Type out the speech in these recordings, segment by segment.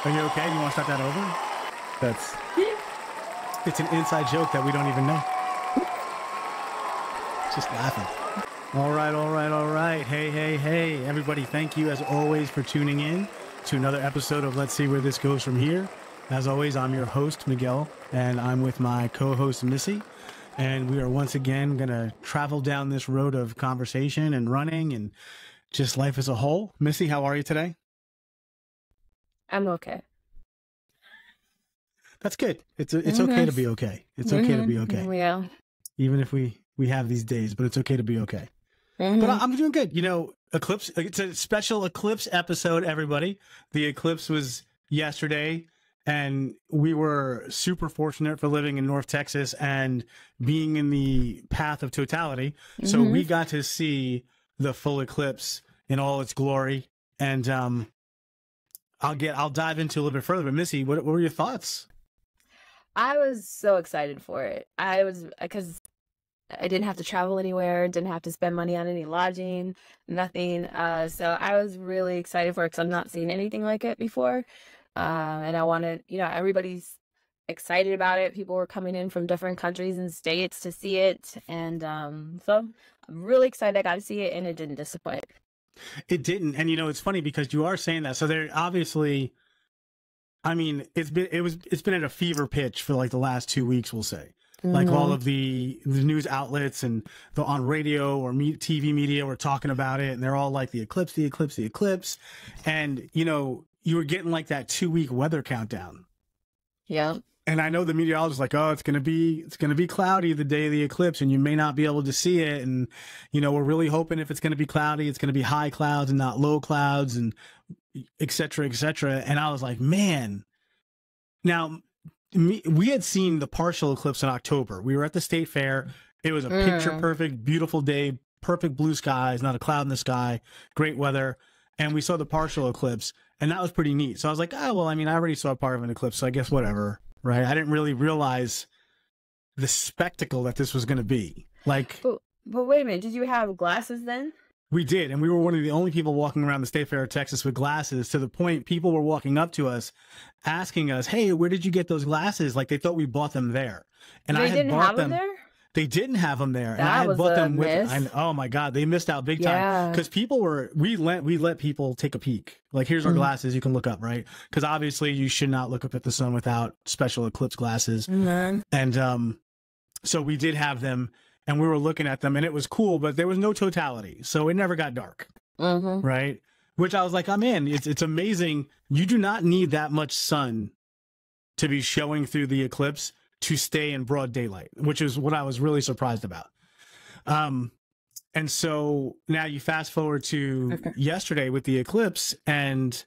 Are you okay? Do you want to start that over? It's an inside joke that we don't even know. Just laughing. All right. Hey, everybody. Thank you, as always, for tuning in to another episode of Let's See Where This Goes From Here. As always, I'm your host, Miguel, and I'm with my co-host, Missy. And we are once again going to travel down this road of conversation and running and just life as a whole. Missy, how are you today? I'm okay. That's good. It's okay to be okay. It's okay to be okay. Yeah. Even if we have these days, but it's okay to be okay. But I'm doing good. You know, eclipse. It's a special eclipse episode, everybody. The eclipse was yesterday, and we were super fortunate for living in North Texas and being in the path of totality. So we got to see the full eclipse in all its glory. And I'll dive into a little bit further. But Missy, what were your thoughts? I was so excited for it. Because I didn't have to travel anywhere, didn't have to spend money on any lodging, nothing. So I was really excited for it because I'm not seeing anything like it before. And I wanted, everybody's excited about it. People were coming in from different countries and states to see it. And so I'm really excited I got to see it, and it didn't disappoint. It didn't. And, it's funny because you are saying that. So they're obviously, I mean, it's been at a fever pitch for like the last 2 weeks, we'll say. Like all of the news outlets and on radio or TV media were talking about it, and they're all like the eclipse. And, you were getting like that 2-week weather countdown. Yeah. And I know the meteorologist like, oh, it's going to be cloudy the day of the eclipse, and you may not be able to see it. And, we're really hoping if it's going to be cloudy, it's going to be high clouds and not low clouds, and et cetera, et cetera. And I was like, man, now we had seen the partial eclipse in October. We were at the state fair. It was a picture perfect, beautiful day, perfect blue skies, not a cloud in the sky, great weather. And we saw the partial eclipse, and that was pretty neat. So I was like, oh, well, I mean, I already saw part of an eclipse, so I guess whatever, right? I didn't really realize the spectacle that this was going to be. Like, but wait a minute, did you have glasses then? We did, and we were one of the only people walking around the State Fair of Texas with glasses, to the point people were walking up to us asking us, hey, where did you get those glasses? Like they thought we bought them there. And they didn't have them there? They didn't have them there. That and I had was bought them miss. Oh my God, they missed out big time. Because we let people take a peek. Like, here's our glasses, you can look up, right? Because obviously you should not look up at the sun without special eclipse glasses. And so we did have them. And we were looking at them, and it was cool, but there was no totality. So it never got dark, right? Which I was like, I'm in. It's amazing. You do not need that much sun to be showing through the eclipse to stay in broad daylight, which is what I was really surprised about. And so now you fast forward to yesterday with the eclipse, and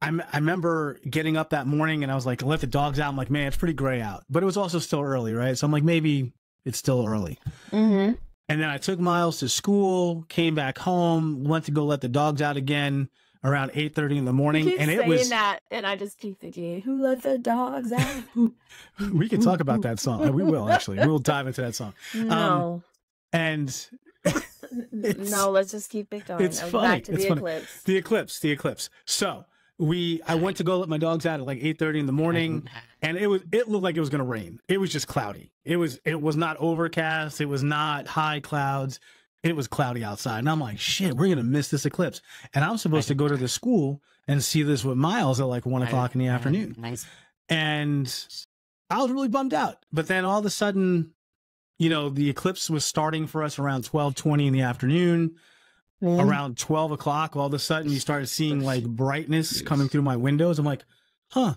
I remember getting up that morning, and I was like, let the dogs out. I'm like, man, it's pretty gray out. But it was also still early, right? So I'm like, maybe it's still early. And then I took Miles to school, came back home, went to go let the dogs out again around 8:30 in the morning. You keep and it saying was that, and I just keep thinking, who let the dogs out? We can talk about that song. We will, actually. We'll dive into that song. No. And no, let's just keep it going. It's funny. Back to the eclipse. The eclipse. So I went to go let my dogs out at like 8:30 in the morning, and it looked like it was going to rain. It was just cloudy. It was not overcast. It was not high clouds. It was cloudy outside. And I'm like, shit, we're going to miss this eclipse. And I was supposed to go to the school and see this with Miles at like 1 o'clock in the afternoon. Nice. And I was really bummed out. But then all of a sudden, the eclipse was starting for us around 12:20 in the afternoon. Around 12 o'clock, all of a sudden you started seeing like brightness coming through my windows. I'm like, huh.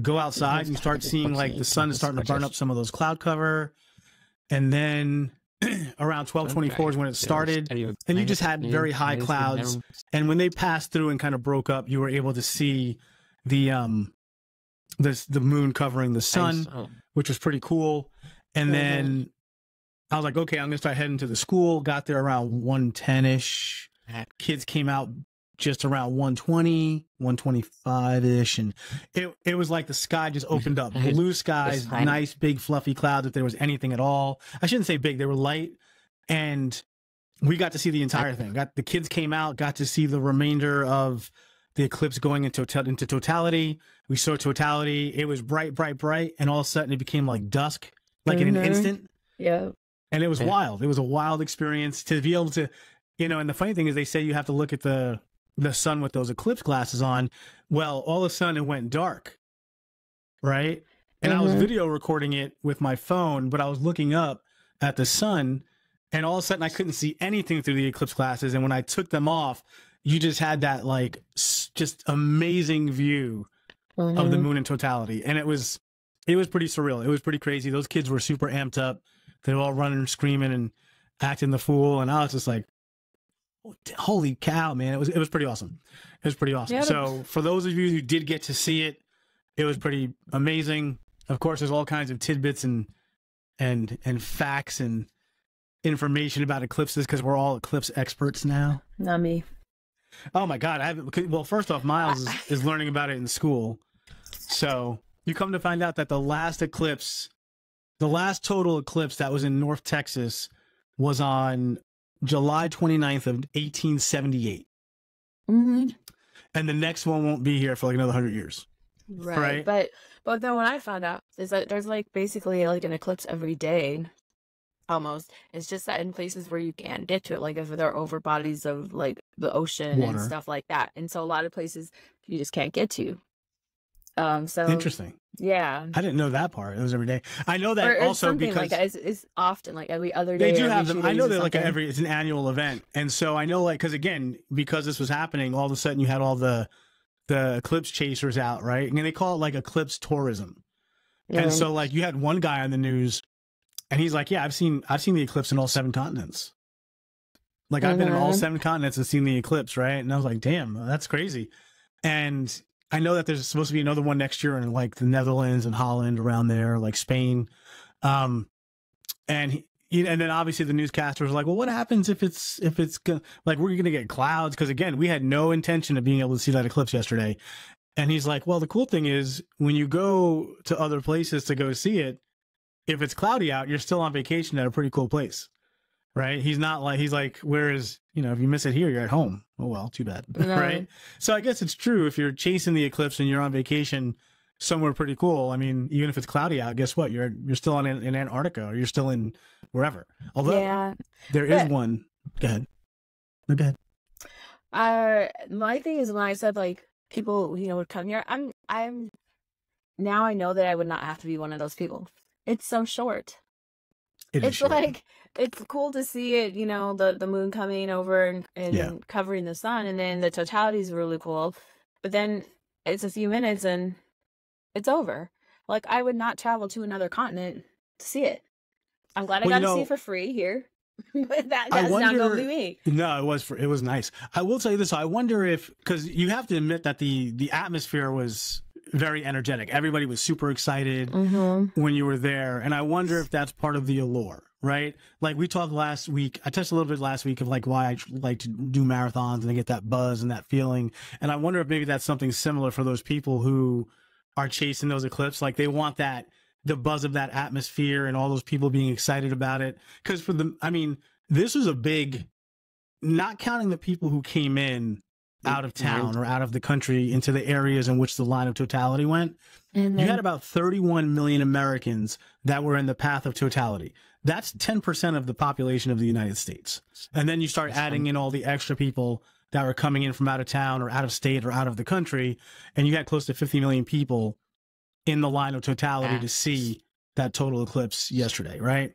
Go outside and you start seeing like the sun is starting to burn up some of those cloud cover. And then around 12:24 is when it started. And you just had very high clouds. And when they passed through and kind of broke up, you were able to see the moon covering the sun, which was pretty cool. And then I was like, okay, I'm going to start heading to the school. Got there around 1:10-ish. Kids came out just around 1:20, 1:25-ish. And it was like the sky just opened up. Blue skies, nice, big, fluffy clouds, if there was anything at all. I shouldn't say big. They were light. And we got to see the entire thing. The kids came out, got to see the remainder of the eclipse going into totality. We saw totality. It was bright, bright, bright. And all of a sudden it became like dusk, like in an instant. Yeah. And it was wild. It was a wild experience to be able to, and the funny thing is they say you have to look at the sun with those eclipse glasses on. Well, all of a sudden it went dark, right? And I was video recording it with my phone, but I was looking up at the sun, and all of a sudden I couldn't see anything through the eclipse glasses. And when I took them off, you just had that like just amazing view of the moon in totality. And it was pretty surreal. It was pretty crazy. Those kids were super amped up. They were all running and screaming and acting the fool. And I was just like, holy cow, man. It was pretty awesome. It was pretty awesome. Yeah, so for those of you who did get to see it, it was pretty amazing. Of course, there's all kinds of tidbits and facts and information about eclipses because we're all eclipse experts now. Not me. Oh my God. Well, first off, Miles is learning about it in school. So you come to find out that the last total eclipse that was in North Texas was on July 29th of 1878. And the next one won't be here for like another 100 years. Right. But then what I found out is that there's like basically like an eclipse every day. Almost. It's just that in places where you can't get to it, like if there are over bodies of like the ocean and stuff like that. And so a lot of places you just can't get to. So interesting. Yeah. I didn't know that part. It was every day. I know that or also because like it's often like every other day. They do have them. I know they're like it's an annual event. And so I know like, because this was happening, all of a sudden you had all the eclipse chasers out, right? And they call it like eclipse tourism. And so like you had one guy on the news and he's like, yeah, I've seen the eclipse in all 7 continents. Like I've been in all 7 continents and seen the eclipse, right? And I was like, damn, that's crazy. And I know that there's supposed to be another one next year in like the Netherlands and Holland around there, like Spain. And then obviously the newscasters were like, well, what happens if it's like, we're going to get clouds? Because again, we had no intention of being able to see that eclipse yesterday. And he's like, well, the cool thing is when you go to other places to go see it, if it's cloudy out, you're still on vacation at a pretty cool place, right? He's like, whereas, if you miss it here, you're at home. Oh, well, too bad, right? So I guess it's true. If you're chasing the eclipse and you're on vacation somewhere pretty cool, I mean, even if it's cloudy out, guess what? You're still in Antarctica or you're still in wherever. Although there is one. Go ahead. No, go ahead. My thing is when I said like people, would come here, I'm now I know that I would not have to be one of those people. It's so short. It's like, it's cool to see it, the moon coming over and covering the sun. And then the totality is really cool. But then it's a few minutes and it's over. Like, I would not travel to another continent to see it. I'm glad I got to see it for free here. But that's not going to be me. No, it was nice. I will tell you this. I wonder if, because you have to admit that the atmosphere was very energetic. Everybody was super excited when you were there. And I wonder if that's part of the allure, right? Like we talked last week, I touched a little bit last week of like why I like to do marathons and I get that buzz and that feeling. And I wonder if maybe that's something similar for those people who are chasing those eclipses. Like they want the buzz of that atmosphere and all those people being excited about it. Because this was a big, not counting the people who came in out of town or out of the country into the areas in which the line of totality went. And then, you had about 31 million Americans that were in the path of totality. That's 10% of the population of the United States. And then you start adding in all the extra people that were coming in from out of town or out of state or out of the country. And you had close to 50 million people in the line of totality to see that total eclipse yesterday, right?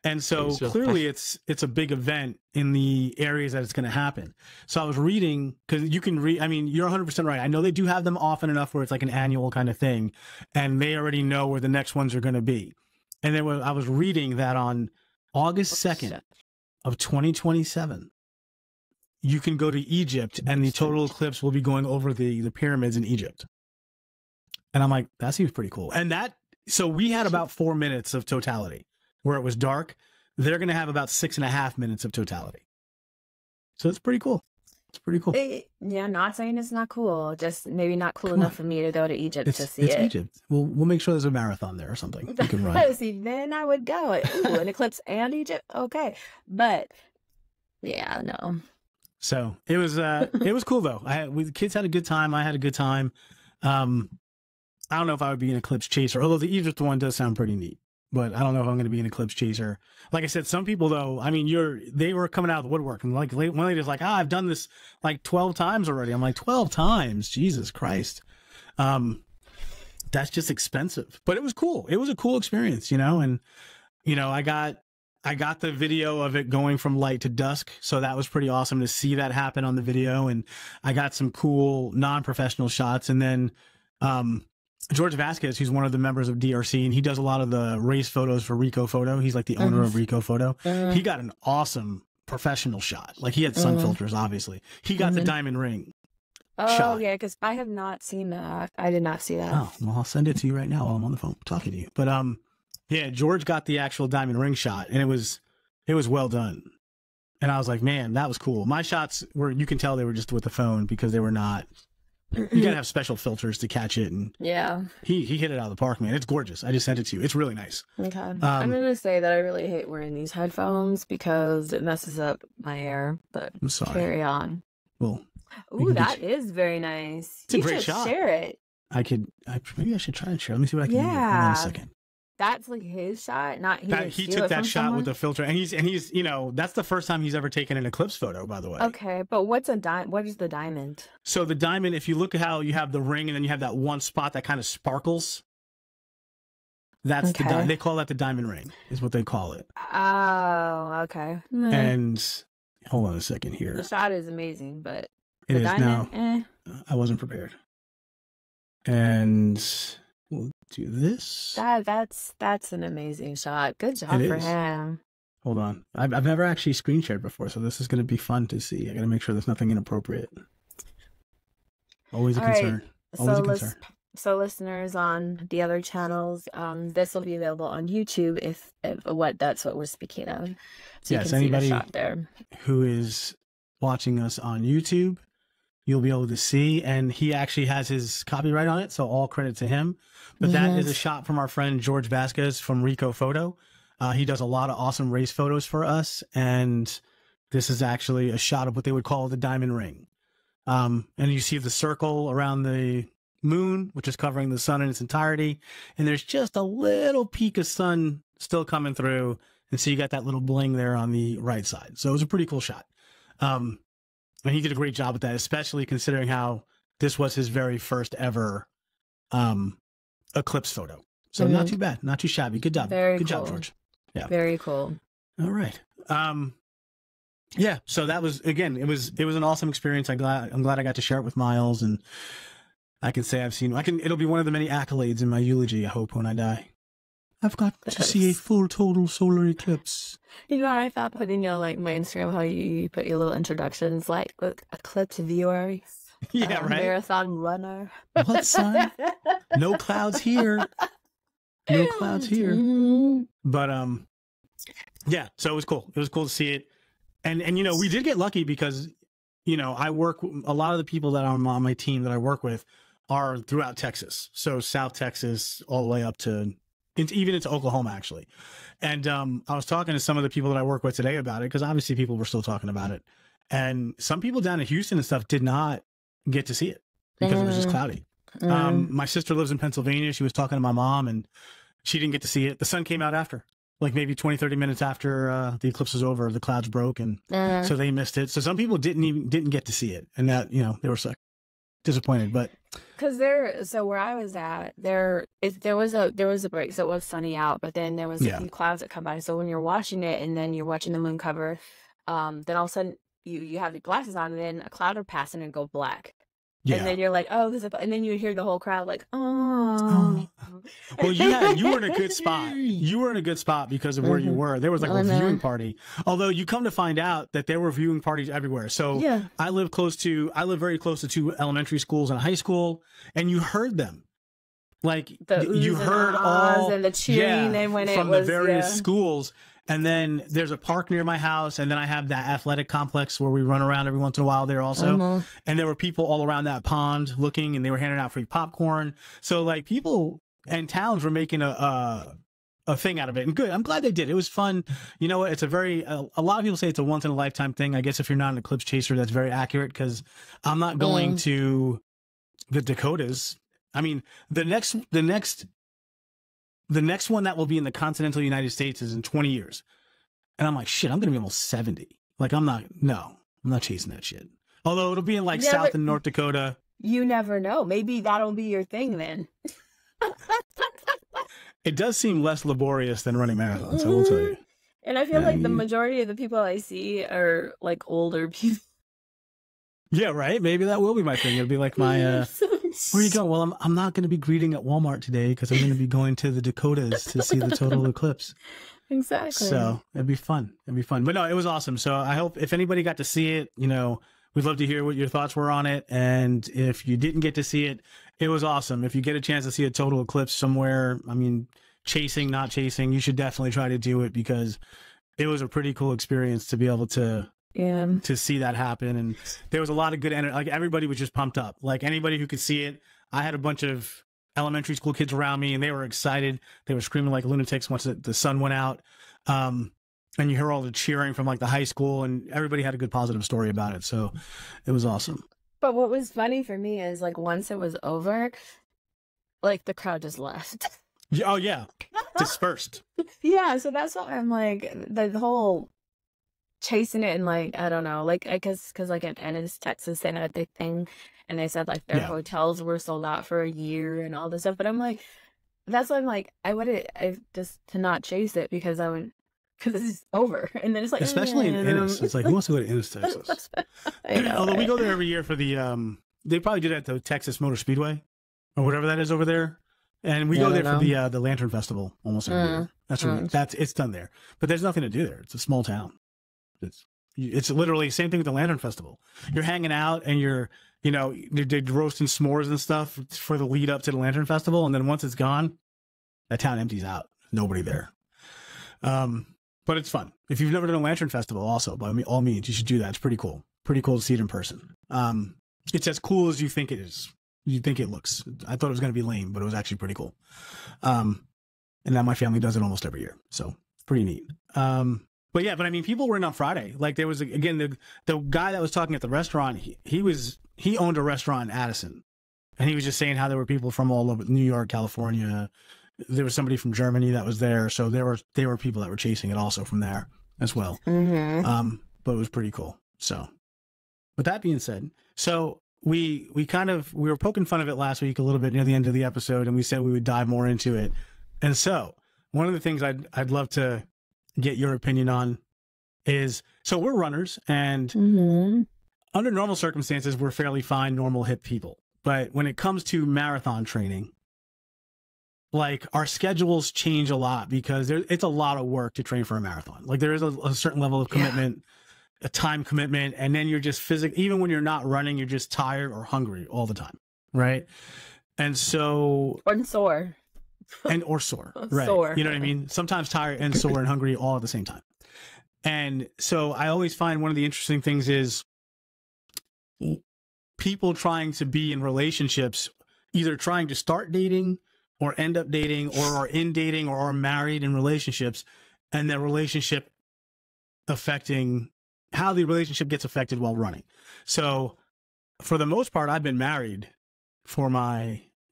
And so clearly it's a big event in the areas that it's going to happen. So I was reading, because you can read, you're 100% right. I know they do have them often enough where it's like an annual kind of thing, and they already know where the next ones are going to be. And then I was reading that on August 2nd of 2027, you can go to Egypt and the total eclipse will be going over the pyramids in Egypt. And I'm like, that seems pretty cool. And so we had about 4 minutes of totality where it was dark. They're going to have about 6.5 minutes of totality. So it's pretty cool. It's pretty cool. Not saying it's not cool. Just maybe not cool enough for me to go to Egypt to see it. It's Egypt. We'll make sure there's a marathon there or something. You can run. See, then I would go. Ooh, an eclipse and Egypt? Okay. But, no. So it was cool though. The kids had a good time. I had a good time. I don't know if I would be an eclipse chaser, although the Egypt one does sound pretty neat. But I don't know if I'm going to be an eclipse chaser. Like I said, some people though, I mean, they were coming out of the woodwork, and like one lady's like, I've done this like 12 times already. I'm like, 12 times, Jesus Christ. That's just expensive, but it was cool. It was a cool experience, you know, and you know, I got the video of it going from light to dusk. So that was pretty awesome to see that happen on the video. And I got some cool non-professional shots. And then, George Vasquez, who's one of the members of DRC, and he does a lot of the race photos for Rico Photo. He's like the owner of Rico Photo. He got an awesome professional shot. Like he had sun filters, obviously. He got the diamond ring shot. Yeah, because I have not seen that. I did not see that. Oh, well, I'll send it to you right now while I'm on the phone talking to you. But yeah, George got the actual diamond ring shot, and it was well done. And I was like, man, that was cool. My shots were, you can tell they were just with the phone because they were not. You gotta have special filters to catch it, and yeah, he hit it out of the park, man. It's gorgeous. I just sent it to you. It's really nice. Okay, I'm gonna say that I really hate wearing these headphones because it messes up my hair. But I'm sorry. Carry on. Well, ooh, that is very nice. It's a great shot. Share it. Maybe I should try and share. Let me see what I can do. Hold on a second. That's like his shot, not he took that shot with the filter, and he's you know, that's the first time he's ever taken an eclipse photo, by the way. Okay, but what is the diamond? So the diamond, if you look at how you have the ring and then you have that one spot that kind of sparkles, that's the diamond. They call that the diamond ring, is what they call it. Oh, okay. And hold on a second here. The shot is amazing, but it is diamond, now. I wasn't prepared. And we'll do this. That's an amazing shot. Good job for him. Hold on. I've never actually screen shared before, so this is going to be fun to see. I got to make sure there's nothing inappropriate. Always a concern. Always a concern. So listeners on the other channels, this will be available on YouTube if that's what we're speaking of. So yes, anybody who is watching us on YouTube, you'll be able to see, and he actually has his copyright on it, so all credit to him. But that is a shot from our friend George Vasquez from Rico Photo. He does a lot of awesome race photos for us, and this is actually a shot of what they would call the diamond ring. And you see the circle around the moon, which is covering the sun in its entirety, and there's just a little peak of sun still coming through, and so you got that little bling there on the right side. So it was a pretty cool shot. And he did a great job with that, especially considering how this was his very first ever eclipse photo. So not too bad, not too shabby. Good job. Good job, George. Yeah. Very cool. All right. Yeah. So that was, again, it was an awesome experience. I'm glad I got to share it with Miles, and I can say it'll be one of the many accolades in my eulogy, I hope, when I die. I've got to see a full total solar eclipse. You know, I thought putting your my Instagram, how you put your little introductions, like eclipse viewer. Yeah, right. Marathon runner. What, son? No clouds here. No clouds here. But yeah. So it was cool. It was cool to see it, and you know, we did get lucky because, you know, a lot of the people that are on my team that I work with are throughout Texas. So South Texas all the way up to even into Oklahoma, actually. And I was talking to some of the people that I work with today about it, because obviously people were still talking about it. And some people down in Houston and stuff did not get to see it because it was just cloudy. My sister lives in Pennsylvania. She was talking to my mom, and she didn't get to see it. The sun came out after, like maybe 20, 30 minutes after the eclipse was over. The clouds broke, and so they missed it. So some people didn't get to see it, and that, you know, they were so disappointed. But because where I was at, there was a break, so it was sunny out, but then there was a few clouds that come by. So when you're watching it and then you're watching the moon cover, then all of a sudden you have the glasses on, and then a cloud will pass in and go black. Yeah. And then you're like, oh, and then you hear the whole crowd like, oh. Well, you were in a good spot. You were in a good spot because of where you were. There was like a viewing party. Although you come to find out that there were viewing parties everywhere. So I live very close to two elementary schools and a high school, and you heard them. Like you heard all and the cheering and when from the various schools. And then there's a park near my house, and then I have that athletic complex where we run around every once in a while there also. And there were people all around that pond looking, and they were handing out free popcorn. So like people and towns were making a a thing out of it. And good. I'm glad they did. It was fun. You know what? It's a very, a lot of people say it's a once in a lifetime thing. I guess if you're not an eclipse chaser, that's very accurate because I'm not going to the Dakotas. I mean, the next one that will be in the continental United States is in 20 years. And I'm like, shit, I'm going to be almost 70. Like, I'm not chasing that shit. Although it'll be in like South and North Dakota. You never know. Maybe that'll be your thing then. It does seem less laborious than running marathons, I will tell you. And I feel like the majority of the people I see are like older people. Yeah, right. Maybe that will be my thing. It'll be like my, where you go? Well, I'm not going to be greeting at Walmart today because I'm going to be going to the Dakotas to see the total eclipse. Exactly. So it'd be fun. But no, it was awesome. So I hope if anybody got to see it, you know, we'd love to hear what your thoughts were on it. And if you didn't get to see it, it was awesome. If you get a chance to see a total eclipse somewhere, I mean, chasing, not chasing, you should definitely try to do it because it was a pretty cool experience to be able to see that happen. And there was a lot of good energy. Like everybody was just pumped up. Like anybody who could see it. I had a bunch of elementary school kids around me and they were excited. They were screaming like lunatics once the sun went out. And you hear all the cheering from like the high school and everybody had a good positive story about it. So it was awesome. But what was funny for me is like once it was over, like the crowd just left. Oh yeah. Dispersed. Yeah. So that's why I'm like the whole chasing it and like, I don't know, like I guess because like in Ennis, Texas, they had a big thing and they said like their hotels were sold out for a year and all this stuff. But I'm like, that's why I'm like, I just to not chase it because it's over. And then it's like, especially in Ennis. It's like, who wants to go to Ennis, Texas? I know, although we go there every year for the, they probably do that at the Texas Motor Speedway or whatever that is over there. And we go there for the Lantern Festival almost every year. It's done there. But there's nothing to do there. It's a small town. It's literally the same thing with the Lantern Festival. You're hanging out and you're roasting s'mores and stuff for the lead up to the Lantern Festival. And then once it's gone, that town empties out. Nobody there. But it's fun. If you've never done a Lantern Festival also, by all means, you should do that. It's pretty cool. Pretty cool to see it in person. It's as cool as you think it is. You think it looks. I thought it was going to be lame, but it was actually pretty cool. And now my family does it almost every year. So it's pretty neat. But I mean, people were in on Friday. Like there was, again, the guy that was talking at the restaurant, he owned a restaurant in Addison. And he was just saying how there were people from all over New York, California. There was somebody from Germany that was there. So there were people that were chasing it also from there as well. Mm-hmm. But it was pretty cool. So with that being said, so we were poking fun of it last week a little bit near the end of the episode, and we said we would dive more into it. And so one of the things I'd love to get your opinion on is, so we're runners and under normal circumstances, we're fairly fine, normal, hip people. But when it comes to marathon training, like our schedules change a lot because it's a lot of work to train for a marathon. Like there is a certain level of commitment, a time commitment, and then you're just even when you're not running, you're just tired or hungry all the time. Right. And so, or sore. Or sore. Right. Sore. You know what I mean? Sometimes tired and sore and hungry all at the same time. And so I always find one of the interesting things is people trying to be in relationships, either trying to start dating or end up dating or are in dating or are married in relationships, and the relationship affecting how the relationship gets affected while running. So for the most part, I've been married for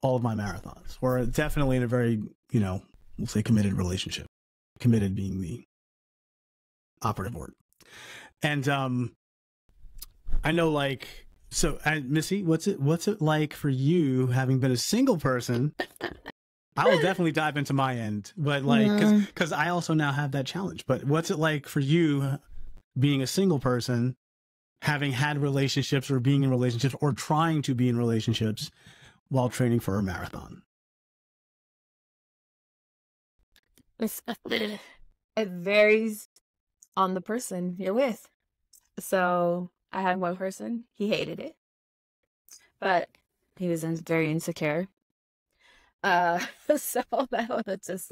all of my marathons, or definitely in a very, we'll say committed relationship, committed being the operative word. And I know Missy, what's it like for you having been a single person? I will definitely dive into my end, but because I also now have that challenge. But what's it like for you being a single person, having had relationships or being in relationships or trying to be in relationships while training for a marathon? It varies on the person you're with. So I had one person, he hated it, but he was very insecure. So that was just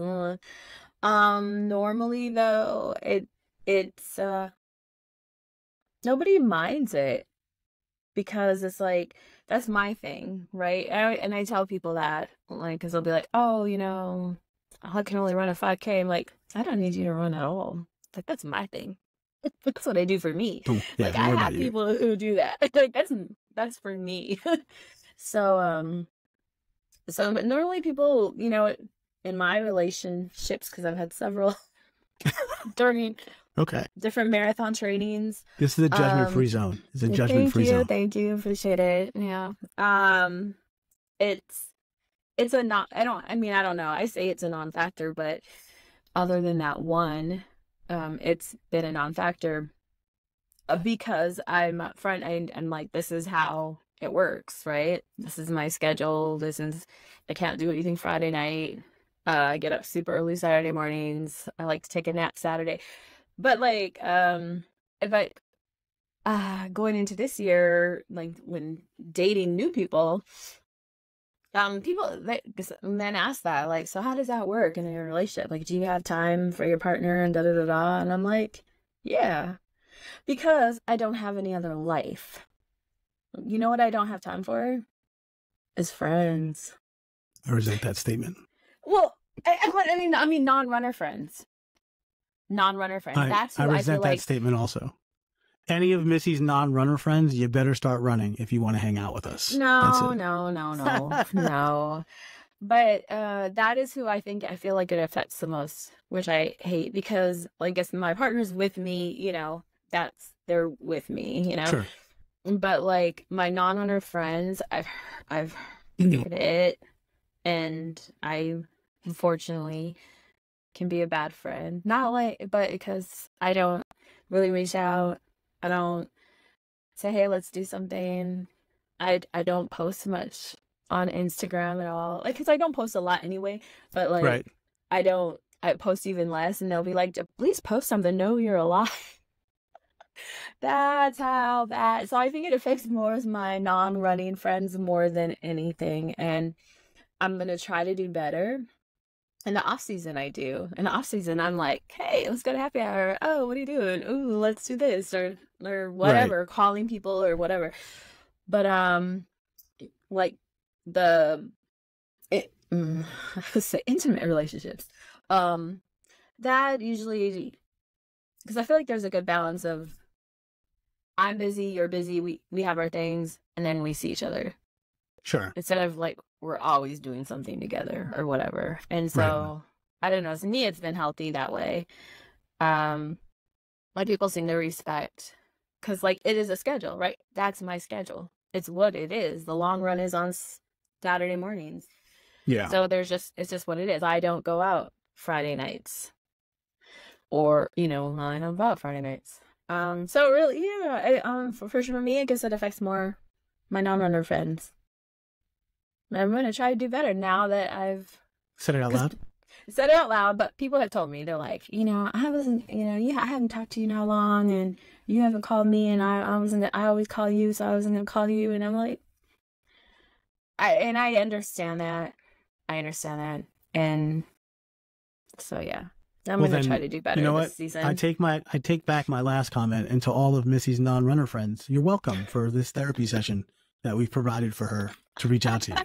normally though, it's nobody minds it because it's like, that's my thing, right? And I tell people that, like, because they'll be like, oh, I can only run a 5K. I'm like, I don't need you to run at all. Like, that's my thing. That's what I do for me. Yeah, like, I have people who do that. Like, that's for me. So, but normally people, you know, in my relationships, because I've had several during different marathon trainings. This is a judgment-free zone. It's a judgment-free zone. Thank you. Appreciate it. Yeah. It's a not, I don't know. I say it's a non-factor, but other than that one, it's been a non-factor because I'm up front and like, this is how it works, right? This is my schedule. I can't do anything Friday night. I get up super early Saturday mornings. I like to take a nap Saturday. But like, if going into this year, like when dating new people, men ask that, like, so how does that work in your relationship? Like, do you have time for your partner and da da da da? And I'm like, yeah, because I don't have any other life. You know what I don't have time for? Is friends. I resent that statement. Well, I mean, non-runner friends. Non-runner friends. That's who I resent that statement also. Any of Missy's non-runner friends, you better start running if you want to hang out with us. No. But that is who I feel like it affects the most, which I hate because, I guess my partner's with me, you know, they're with me, you know. Sure. But like my non-runner friends, I've heard it, and I unfortunately can be a bad friend. But because I don't really reach out. I don't say, hey, let's do something. I don't post much on Instagram at all. Like, because I don't post a lot anyway. But, like, right. I post even less. And they'll be like, please post something. Know you're alive. That's how bad. So I think it affects more as my non-running friends more than anything. And I'm going to try to do better. In the off season, I do. In the off season, I'm like, hey, let's go to happy hour. Oh, what are you doing? Ooh, let's do this or whatever, right. Calling people or whatever. But like I would say intimate relationships. That usually, because I feel like there's a good balance of I'm busy, you're busy, we have our things, and then we see each other. Sure. Instead of like we're always doing something together or whatever. And so I don't know. To me, it's been healthy that way. My people seem to respect because like it is a schedule, right? That's my schedule. It's what it is. The long run is on Saturday mornings. Yeah. So it's just what it is. I don't go out Friday nights or, you know, I don't go out Friday nights. So really, yeah, for me, I guess it affects more my non-runner friends. I'm going to try to do better now that I've said it out loud. Said it out loud, but people have told me, they're like, you know, I haven't talked to you in how long, and you haven't called me, and I always call you, so I wasn't going to call you, and I'm like, I understand that. And so, yeah, I'm going to try to do better this season. I take back my last comment, and to all of Missy's non-runner friends, you're welcome for this therapy session that we've provided for her to reach out to you.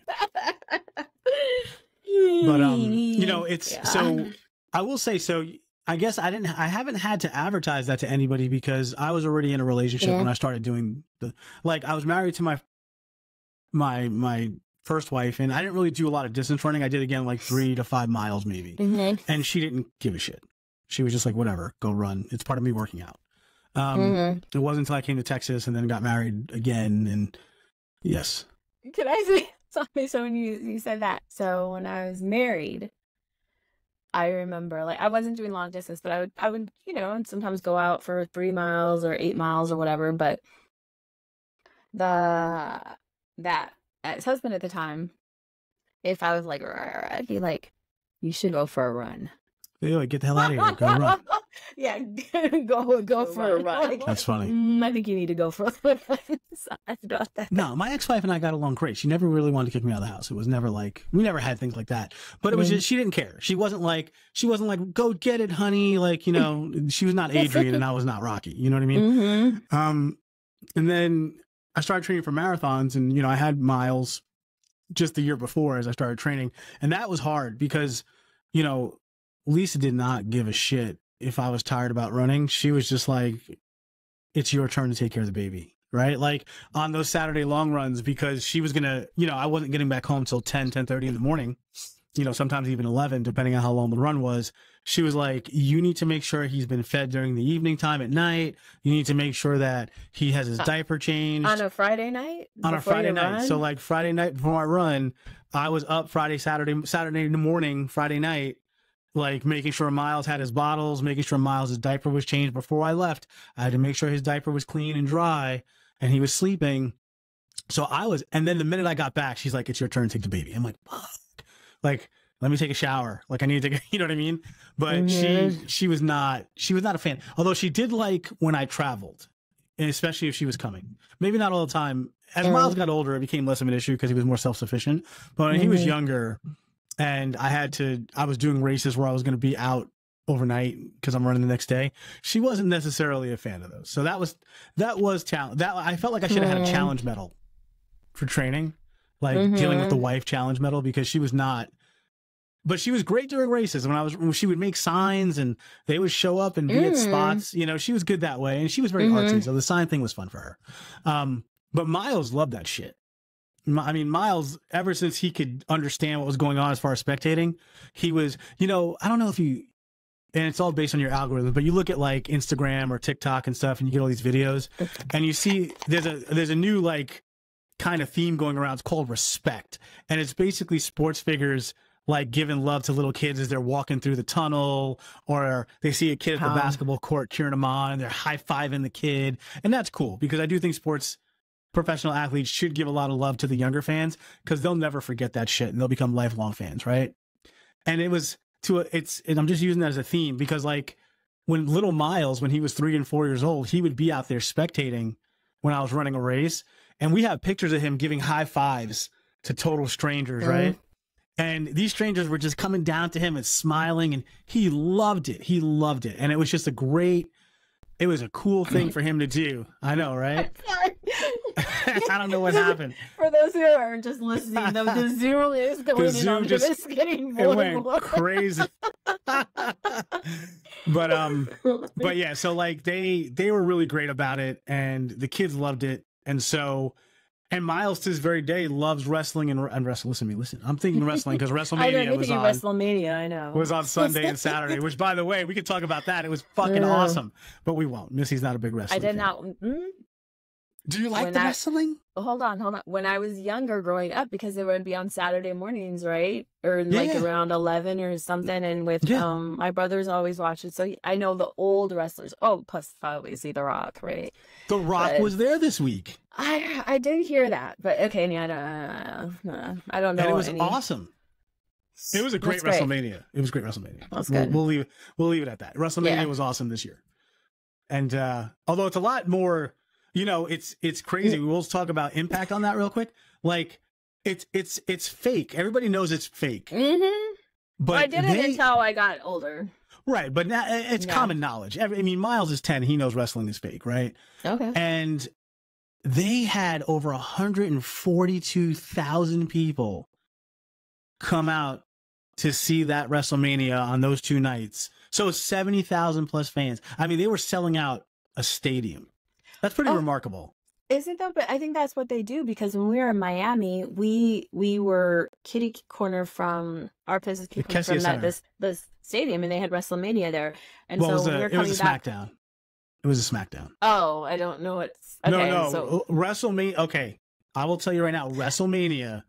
But you know, so I will say, so I guess I haven't had to advertise that to anybody because I was already in a relationship when I started doing I was married to my first wife, and I didn't really do a lot of distance running. I did again like 3 to 5 miles maybe. And she didn't give a shit. She was just like, whatever, go run. It's part of me working out. It wasn't until I came to Texas and then got married again, and yes. Can I say something? So when you said that, so when I was married, I remember like I wasn't doing long distance, but I would you know sometimes go out for 3 miles or 8 miles or whatever. But that ex-husband at the time, if I was like, I'd be like, you should go for a run. Yeah, get the hell out of here. Go run. Yeah, go for a run. That's funny. I think you need to go for a run. About that. No, my ex-wife and I got along great. She never really wanted to kick me out of the house. It was never like, we never had things like that. But it was just, she didn't care. She wasn't like, go get it, honey. Like, you know, she was not Adrian and I was not Rocky. You know what I mean? And then I started training for marathons, and, you know, I had miles just the year before as I started training. And that was hard because you know, Lisa did not give a shit if I was tired about running. She was just like, it's your turn to take care of the baby. Right. Like on those Saturday long runs, because she was going to, you know, I wasn't getting back home till 10:30 in the morning, you know, sometimes even 11, depending on how long the run was. She was like, you need to make sure he's been fed during the evening time at night. You need to make sure that he has his diaper changed. On a Friday night? On a Friday night. So like Friday night before I run, I was up Saturday in the morning, Friday night, like making sure Miles had his bottles, making sure Miles' diaper was changed before I left. I had to make sure his diaper was clean and dry and he was sleeping. So and then the minute I got back, she's like, it's your turn to take the baby. I'm like, fuck. Like, let me take a shower. Like I need to, you know what I mean? But she was not a fan. Although she did like when I traveled, and especially if she was coming. Maybe not all the time. As Miles got older, it became less of an issue because he was more self-sufficient. But when he was younger and I was doing races where I was going to be out overnight because I'm running the next day, she wasn't necessarily a fan of those. So that was challenge. That I felt like I should have had a challenge medal for training, like dealing with the wife challenge medal, because she was not. But she was great during races when she would make signs and they would show up and be at spots. You know, she was good that way, and she was very artsy. So the sign thing was fun for her. But Miles loved that shit. I mean, Miles, ever since he could understand what was going on as far as spectating, he was, you know, I don't know if you, and it's all based on your algorithm, but you look at like Instagram or TikTok and stuff, and you get all these videos, and you see there's a new like kind of theme going around. It's called respect, and it's basically sports figures like giving love to little kids as they're walking through the tunnel, or they see a kid at the basketball court cheering them on and they're high-fiving the kid. And that's cool, because I do think professional athletes should give a lot of love to the younger fans, because they'll never forget that shit and they'll become lifelong fans, right? And and I'm just using that as a theme, because like when little Miles, when he was 3 and 4 years old, he would be out there spectating when I was running a race, and we have pictures of him giving high fives to total strangers, right? And these strangers were just coming down to him and smiling, and he loved it. He loved it. And it was just it was a cool thing for him to do. I know, right? I don't know what happened. For those who are just listening, the Zoom is going in on just getting more. It went more crazy. But yeah, so like they were really great about it, and the kids loved it. And Miles to this very day loves wrestling and wrestling. Listen. I'm thinking wrestling because WrestleMania was on Sunday and Saturday. Which, by the way, we could talk about that. It was fucking awesome, but we won't. Missy's not a big wrestling fan. not. Do you like the wrestling? Hold on. When I was younger, growing up, because it would be on Saturday mornings, right, or like around 11 or something, and with my brothers always watch it, so I know the old wrestlers. Oh, plus obviously The Rock, right? The Rock was there this week. I did hear that, but okay, I don't know. And it was awesome. It was a great WrestleMania. It was a great WrestleMania. That's good. We'll leave it at that. WrestleMania was awesome this year, and although it's a lot more. You know, it's crazy. We'll talk about Impact on that real quick. Like, it's fake. Everybody knows it's fake. But I didn't until I got older. Right, but now it's common knowledge. I mean, Miles is 10. He knows wrestling is fake, right? Okay. And they had over 142,000 people come out to see that WrestleMania on those 2 nights. So 70,000 plus fans. I mean, they were selling out a stadium. That's pretty remarkable. Isn't that? But I think that's what they do, because when we were in Miami, we were kitty corner from our business from the stadium, and they had WrestleMania there. And well, so it was a SmackDown. It was a SmackDown. Oh, I don't know what. Okay, no. So WrestleMania. Okay, I will tell you right now. WrestleMania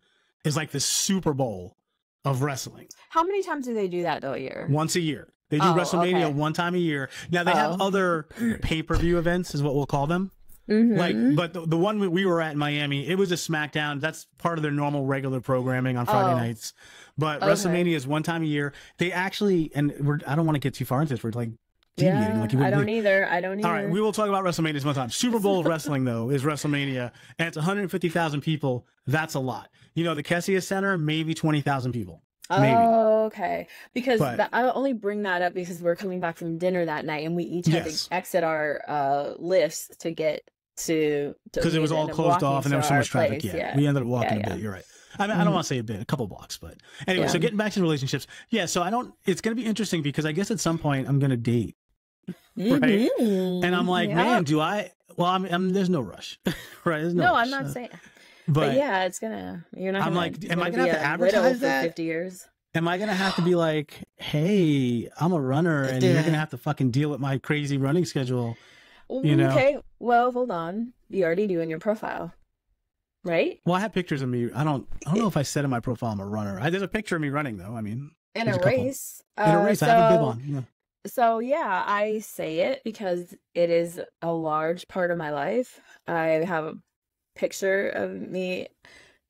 is like the Super Bowl of wrestling. How many times do they do that though a year? Once a year. They do WrestleMania one time a year. Now they have other pay-per-view events, is what we'll call them. Like, but the one we were at in Miami, it was a SmackDown. That's part of their normal regular programming on Friday nights. But WrestleMania is one time a year. They actually, and I don't want to get too far into this. We're like deviating. Yeah, like you I don't either. All right, we will talk about WrestleMania some time. Super Bowl of wrestling though is WrestleMania, and it's 150,000 people. That's a lot. You know, the Kessia Center, maybe 20,000 people. Maybe. Oh, okay. Because I only bring that up because we're coming back from dinner that night, and we each had to exit our lifts to get because it was all closed off and there was so much traffic. Yeah, we ended up walking a bit. You're right. I mean, I don't want to say a bit, a couple blocks, but anyway. So getting back to the relationships, so I don't. It's going to be interesting because I guess at some point I'm going to date, right? And I'm like, man, do I? Well, I'm there's no rush, right? There's no rush, I'm not saying. But yeah, it's gonna. You're not. I'm like, am I gonna have to advertise that? 50 years. Am I gonna have to be like, hey, I'm a runner, and you're gonna have to fucking deal with my crazy running schedule? You know? Okay. Well, hold on. You already do in your profile, right? Well, I have pictures of me. I don't know if I said in my profile I'm a runner. There's a picture of me running though. I mean, in a race. In a race, I have a bib on. Yeah. So yeah, I say it because it is a large part of my life. I have a picture of me.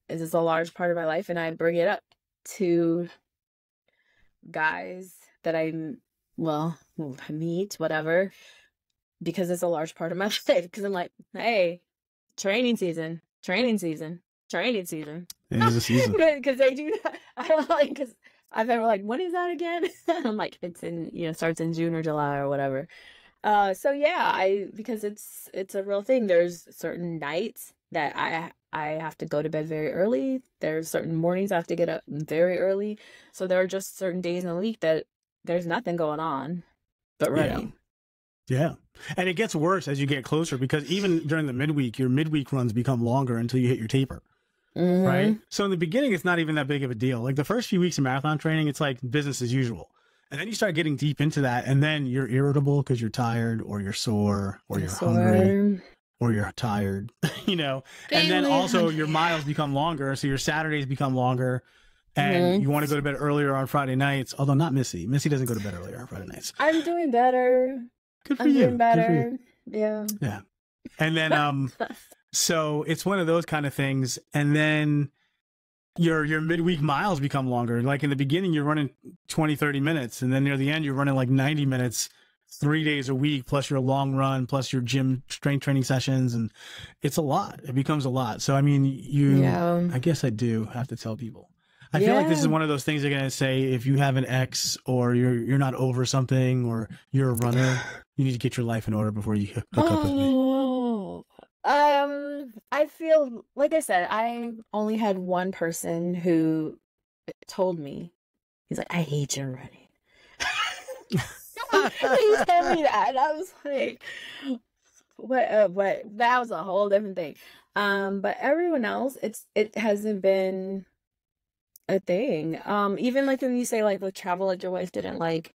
It is a large part of my life, and I bring it up to guys that I meet, whatever, because it's a large part of my life. Because I'm like, hey, training season. It is a season. Because they do. I don't like because. I've ever like, when is that again? I'm like, it's in, starts in June or July or whatever. So yeah, because it's a real thing. There's certain nights that I have to go to bed very early. There's certain mornings I have to get up very early. So there are just certain days in the week that there's nothing going on but running. Yeah. And it gets worse as you get closer because even during the midweek, your midweek runs become longer until you hit your taper. Right. So in the beginning, it's not even that big of a deal. Like the first few weeks of marathon training, it's like business as usual. And then you start getting deep into that. And then you're irritable because you're tired or you're sore or you're hungry or you're tired, and then also your miles become longer. So your Saturdays become longer and you want to go to bed earlier on Friday nights. Although not Missy. Missy doesn't go to bed earlier on Friday nights. I'm doing better. Good for you. Doing better. Yeah. Yeah. And then, so it's one of those kind of things. And then your midweek miles become longer. Like in the beginning, you're running 20, 30 minutes. And then near the end, you're running like 90 minutes, 3 days a week, plus your long run, plus your gym strength training sessions. And it's a lot. It becomes a lot. So, I mean, I guess I do have to tell people. I feel like this is one of those things they're going to say, if you have an ex or you're not over something or you're a runner, you need to get your life in order before you hook up with me. I feel like I said, I only had one person who told me, he's like, I hate your running. He told me that, and I was like, what? That was a whole different thing. But everyone else, it hasn't been a thing. Even like when you say like the travel that your wife didn't like,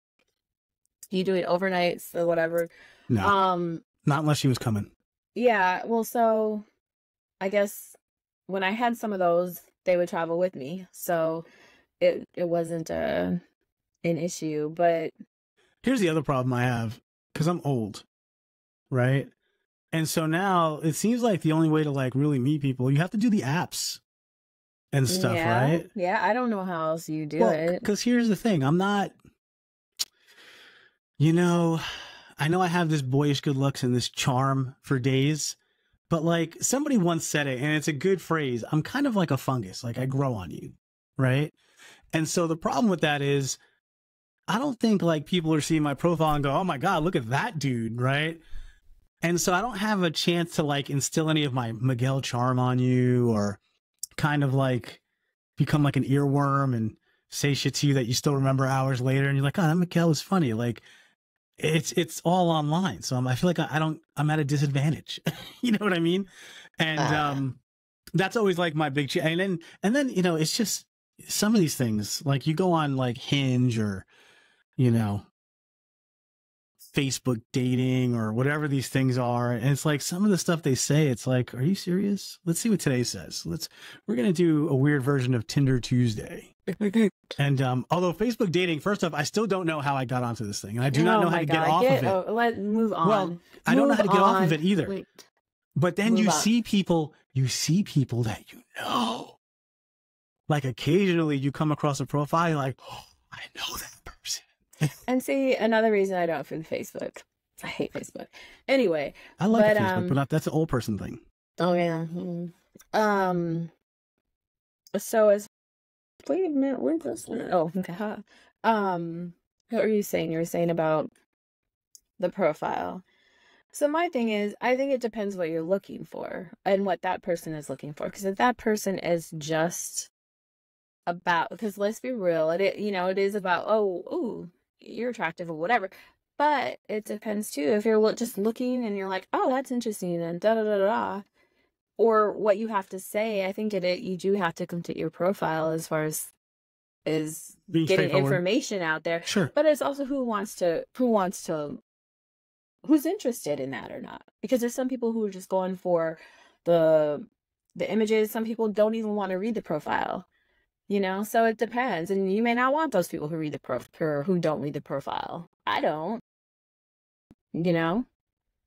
you doing overnights or whatever. No, not unless she was coming. Yeah, well, so I guess when I had some of those, they would travel with me, so it wasn't an issue. But here's the other problem I have, because I'm old, right? And so now it seems like the only way to like really meet people, you have to do the apps and stuff, right? Yeah, I don't know how else you do it. Because here's the thing, I'm not, I know I have this boyish good looks and this charm for days, but like somebody once said it, and it's a good phrase. I'm kind of like a fungus, like I grow on you, right? And so the problem with that is I don't think like people are seeing my profile and go, oh my God, look at that dude, right? And so I don't have a chance to like instill any of my Miguel charm on you or kind of like become like an earworm and say shit to you that you still remember hours later. And you're like, oh, that Miguel is funny. Like, it's all online. So I feel like I'm at a disadvantage. You know what I mean? And, that's always like my big, and then, it's just some of these things, like you go on like Hinge or, Facebook dating or whatever these things are. And it's like some of the stuff they say, it's like, are you serious? Let's see what today says. We're going to do a weird version of Tinder Tuesday. And although Facebook dating, first off, I still don't know how I got onto this thing. And I do not know how to get off of it. Let's move on. Well, I don't know how to get off of it either. Wait. But then you see people that like occasionally you come across a profile, you're like, oh, I know that person. And see, another reason I don't do Facebook. I hate Facebook. Anyway. I like Facebook, but that's an old person thing. Oh, yeah. So as wait a minute, where's this? Oh, okay. What were you saying? You were saying about the profile. So my thing is, I think it depends what you're looking for and what that person is looking for. Because if that person is just about, because let's be real, it is about, oh, ooh, you're attractive or whatever. But it depends too. If you're just looking and you're like, oh, that's interesting and da da da da, or what you have to say, I think you do have to complete your profile as far as is Being getting straightforward. information out there. Sure. But it's also who's interested in that or not. Because there's some people who are just going for the images. Some people don't even want to read the profile. So it depends. And you may not want those people who read who don't read the profile. I don't.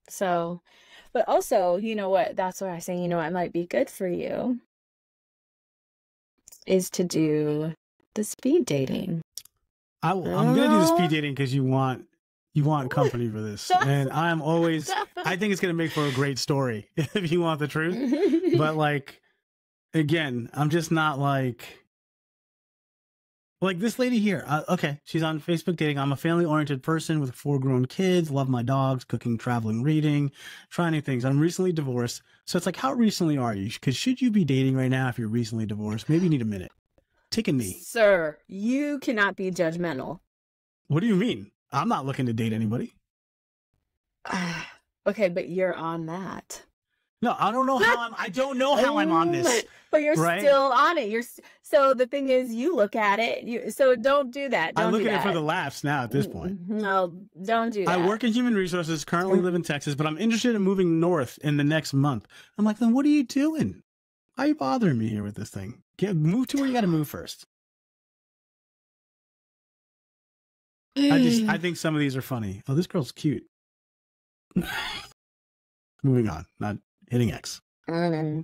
So, but also, you know what? That's what I say. It might be good for you is to do the speed dating. I'm gonna do the speed dating because you want company for this, and I think it's gonna make for a great story if you want the truth. But like, again, I'm just not like this lady here. Okay, she's on Facebook dating. I'm a family-oriented person with 4 grown kids, love my dogs, cooking, traveling, reading, trying new things. I'm recently divorced. So it's like, how recently are you? Because should you be dating right now if you're recently divorced? Maybe you need a minute. Take a knee. Sir, you cannot be judgmental. What do you mean? I'm not looking to date anybody. Okay, but you're on that. No, I don't know how I'm on this. But you're still on it. So the thing is, you look at it. So don't do that. I'm looking at it for the laughs now at this point. No, don't do that. I work in human resources, currently live in Texas, but I'm interested in moving north in the next month. I'm like, then what are you doing? Why are you bothering me here with this thing? Move to where you got to move first. I think some of these are funny. Oh, this girl's cute. Moving on, not hitting X. Then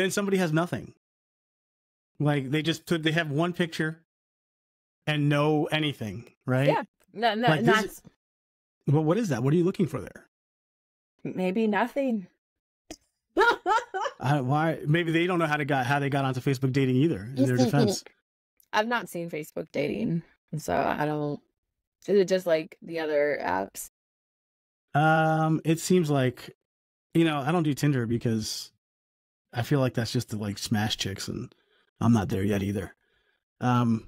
somebody has nothing. Like they have one picture and no anything, right? Yeah. No, like not. Well, what is that? What are you looking for there? Maybe nothing. Why? Maybe they don't know how they got onto Facebook dating either. In their defense, I've not seen Facebook dating, so I don't. Is it just like the other apps? It seems like, I don't do Tinder because I feel like that's just to like smash chicks, and I'm not there yet either. I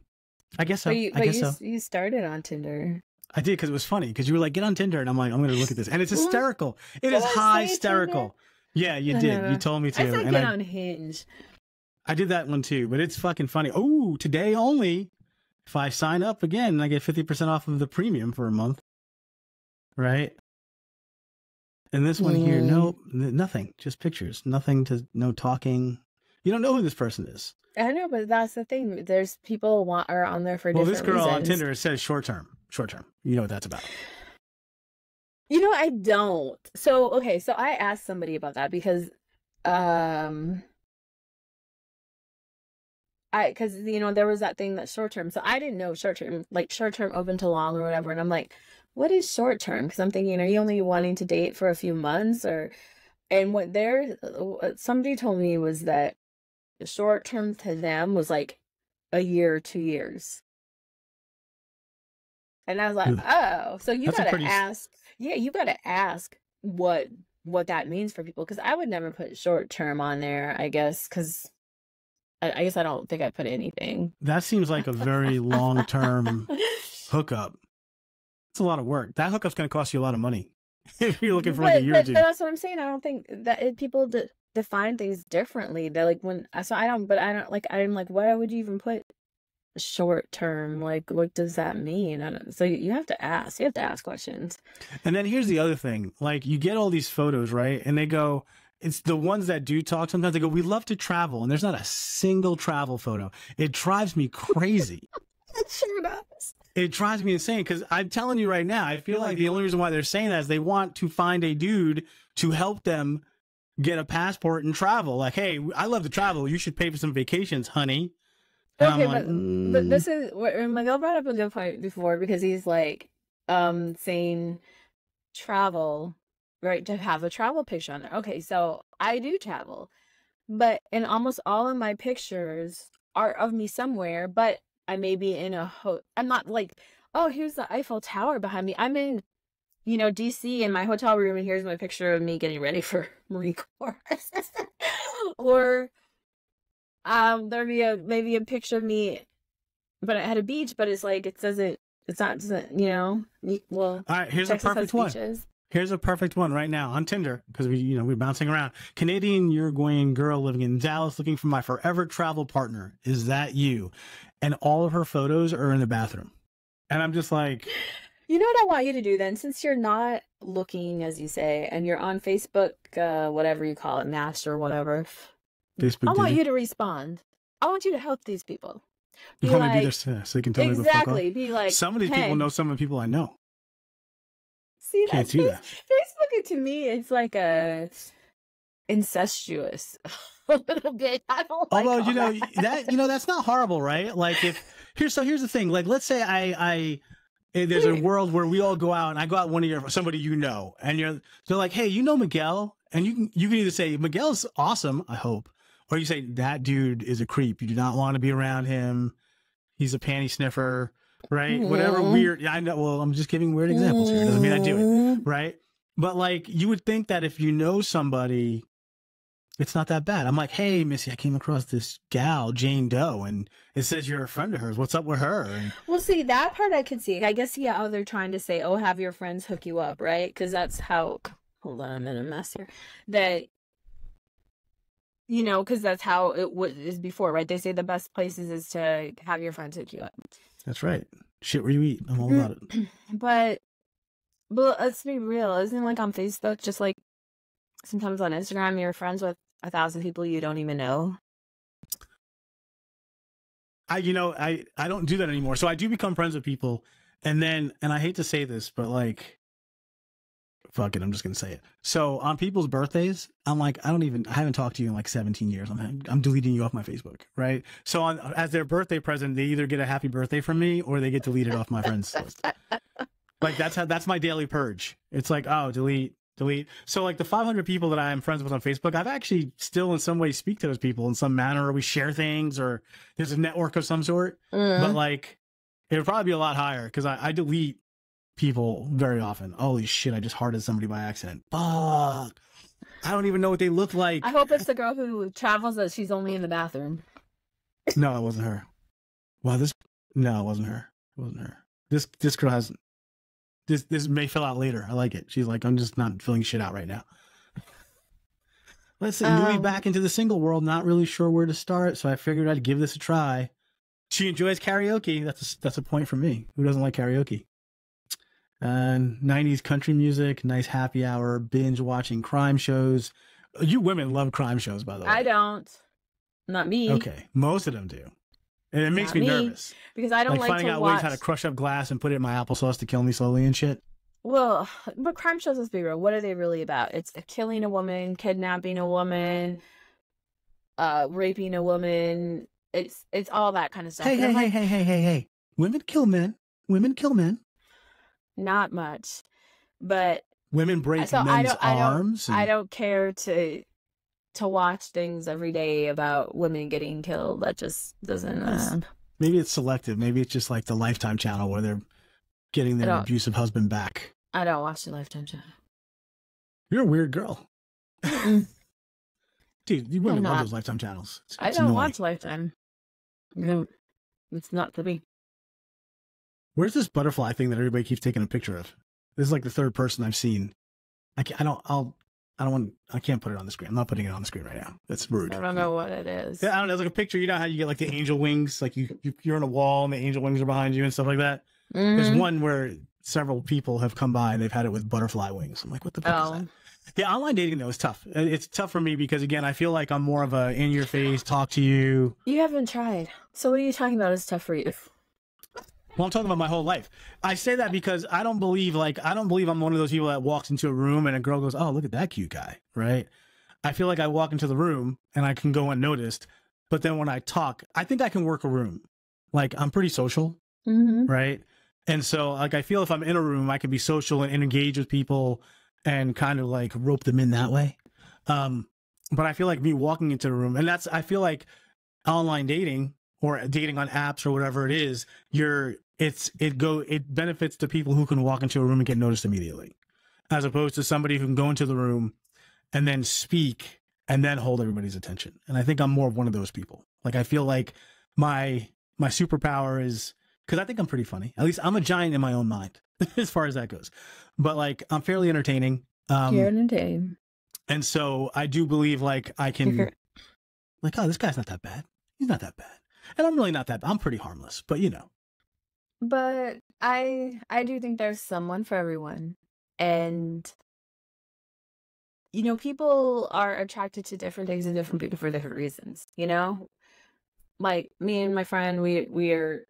guess so. You started on Tinder. I did because it was funny. Because you were like, "Get on Tinder," and I'm like, "I'm going to look at this," and it's hysterical. It is hysterical. Yeah, you did. You told me to. I said get on Hinge. I did that one too, but it's fucking funny. Oh, today only. If I sign up again, I get 50% off of the premium for a month. Right? And this one here, nope, nothing. Just pictures. No talking. You don't know who this person is. I know, but that's the thing. There's people are on there for different reasons. Well, this girl on Tinder, it says short term. Short term. You know what that's about. I don't. So, okay, so I asked somebody about that because, there was that thing that's short term. So I didn't know short term open to long or whatever. And I'm like, what is short term? Because I'm thinking, are you only wanting to date for a few months and what somebody told me was that short term to them was like a year or 2 years. And I was like, oh, so you got to ask. Yeah, you got to ask what that means for people. Because I would never put short term on there, I guess, because I guess I don't think I put anything. That seems like a very long-term hookup. It's a lot of work. That hookup's going to cost you a lot of money if you're looking for like a year or two. But that's what I'm saying. I don't think that people define things differently. They're like I'm like, why would you even put short term? Like, what does that mean? So you have to ask. You have to ask questions. And then here's the other thing. Like, you get all these photos, right? And they go, it's the ones that do talk. Sometimes they go, we love to travel. And there's not a single travel photo. It drives me crazy. It sure does. It drives me insane because I'm telling you right now, I feel like the only reason why they're saying that is they want to find a dude to help them get a passport and travel. Like, hey, I love to travel. You should pay for some vacations, honey. And okay, but this is what Miguel brought up a good point before because he's like saying travel, right, to have a travel picture on there. Okay, so I do travel, but in almost all of my pictures are of me somewhere, but I may be in I'm not like, oh, here's the Eiffel Tower behind me. I'm in you know, DC in my hotel room, and here's my picture of me getting ready for Marine Corps. Or there'd be maybe a picture of me, but at a beach, but it's like, it's not, you know, well, all right, here's Texas a perfect one. beaches. Here's a perfect one right now on Tinder, because we're bouncing around. Canadian Uruguayan girl living in Dallas looking for my forever travel partner. Is that you? And all of her photos are in the bathroom. And I'm just like, you know what I want you to do then, since you're not looking, as you say, and you're on Facebook, whatever you call it, Master or whatever. Facebook I want you to respond. I want you to help these people. Be you want like, me to do this so they can tell me the fuck off? exactly. Be like, some of these hey, people know some of the people I know. see, Can't do that. Facebook to me, it's like a incestuous a little bit. I don't like although that. That's not horrible, right? Like, here's the thing. Like, let's say I there's a world where we all go out, and I go out with somebody you know, and they're like, hey, you know Miguel, and you can either say Miguel's awesome, I hope, or you say that dude is a creep. You do not want to be around him. He's a panty sniffer, right? Mm-hmm. Whatever weird. I know. Well, I'm just giving weird examples here. Doesn't mean I do it, right? But like, you would think that if you know somebody, it's not that bad. I'm like, hey, Missy, I came across this gal, Jane Doe, and it says you're a friend of hers. What's up with her? And, well, see, that part I could see. I guess, yeah, how they're trying to say, oh, have your friends hook you up, right? Because that's how, hold on, I'm in a mess here. That, because that's how it is before, right? They say the best places is to have your friends hook you up. that's right. Shit where you eat. I'm all about it. But let's be real. Isn't it like on Facebook, just like sometimes on Instagram, you're friends with 1,000 people you don't even know? I don't do that anymore. So I do become friends with people, and I hate to say this, but like, fuck it, I'm just gonna say it. So on people's birthdays, I'm like, I haven't talked to you in like 17 years. I'm deleting you off my Facebook, right? So as their birthday present, they either get a happy birthday from me or they get deleted off my friends list. Like, that's my daily purge. It's like, oh, delete. So like the 500 people that I am friends with on Facebook, I've actually still in some way speak to those people in some manner, or we share things, or there's a network of some sort. But like, it would probably be a lot higher because I delete people very often. Holy shit, I just hearted somebody by accident. Fuck. I don't even know what they look like. I hope it's the girl who travels that she's only in the bathroom. No, it wasn't her. Wow, no, it wasn't her. It wasn't her. This girl has this may fill out later. I like it. She's like, I'm just not filling shit out right now. Let's say newly back into the single world, not really sure where to start, so I figured I'd give this a try. She enjoys karaoke. That's a point for me. Who doesn't like karaoke? 90s country music, nice happy hour, binge watching crime shows. You women love crime shows, by the way. I don't. Not me. Okay, most of them do. And it makes me nervous. Because I don't like finding to out watch... ways how to crush up glass and put it in my applesauce to kill me slowly and shit. Well, but crime shows, let's be real. What are they really about? It's killing a woman, kidnapping a woman, raping a woman. It's all that kind of stuff. Hey. Women kill men. Women kill men. Not much. But women break men's arms. I don't care to watch things every day about women getting killed. That just doesn't... Maybe it's selective. Maybe it's just like the Lifetime channel where they're getting their abusive husband back. I don't watch the Lifetime channel. You're a weird girl. Dude, you women love those Lifetime channels. I don't watch Lifetime. It's not to be. Where's this butterfly thing that everybody keeps taking a picture of? This is like the third person I've seen. I can't put it on the screen. I'm not putting it on the screen right now. That's rude. I don't know what it is. Yeah, I don't know. It's like a picture. You know how you get like the angel wings? Like you're on a wall and the angel wings are behind you and stuff like that. Mm-hmm. There's one where several people have come by and they've had it with butterfly wings. I'm like, what the fuck is that? Yeah, online dating though is tough. It's tough for me because again, I feel like I'm more of a in your face, talk to you. You haven't tried. So what are you talking about is tough for you? Well, I'm talking about my whole life. I say that because I don't believe I'm one of those people that walks into a room and a girl goes, oh, look at that cute guy, right? I feel like I walk into the room and I can go unnoticed. But then when I talk, I think I can work a room. Like, I'm pretty social, right? And so, like, I feel if I'm in a room, I can be social and engage with people and kind of, like, rope them in that way. But I feel like me walking into the room, and I feel like online dating or dating on apps or whatever it is, it benefits the people who can walk into a room and get noticed immediately, as opposed to somebody who can go into the room and then speak and then hold everybody's attention. And I think I'm more of one of those people. Like, I feel like my superpower is, because I think I'm pretty funny. At least I'm a giant in my own mind as far as that goes. But like, I'm fairly entertaining. You're entertaining. And so I do believe like I can, like, oh, this guy's not that bad. He's not that bad. And I'm really not that bad. I'm pretty harmless, but you know. But I do think there's someone for everyone. And you know, people are attracted to different things and different people for different reasons, you know? Like me and my friend, we are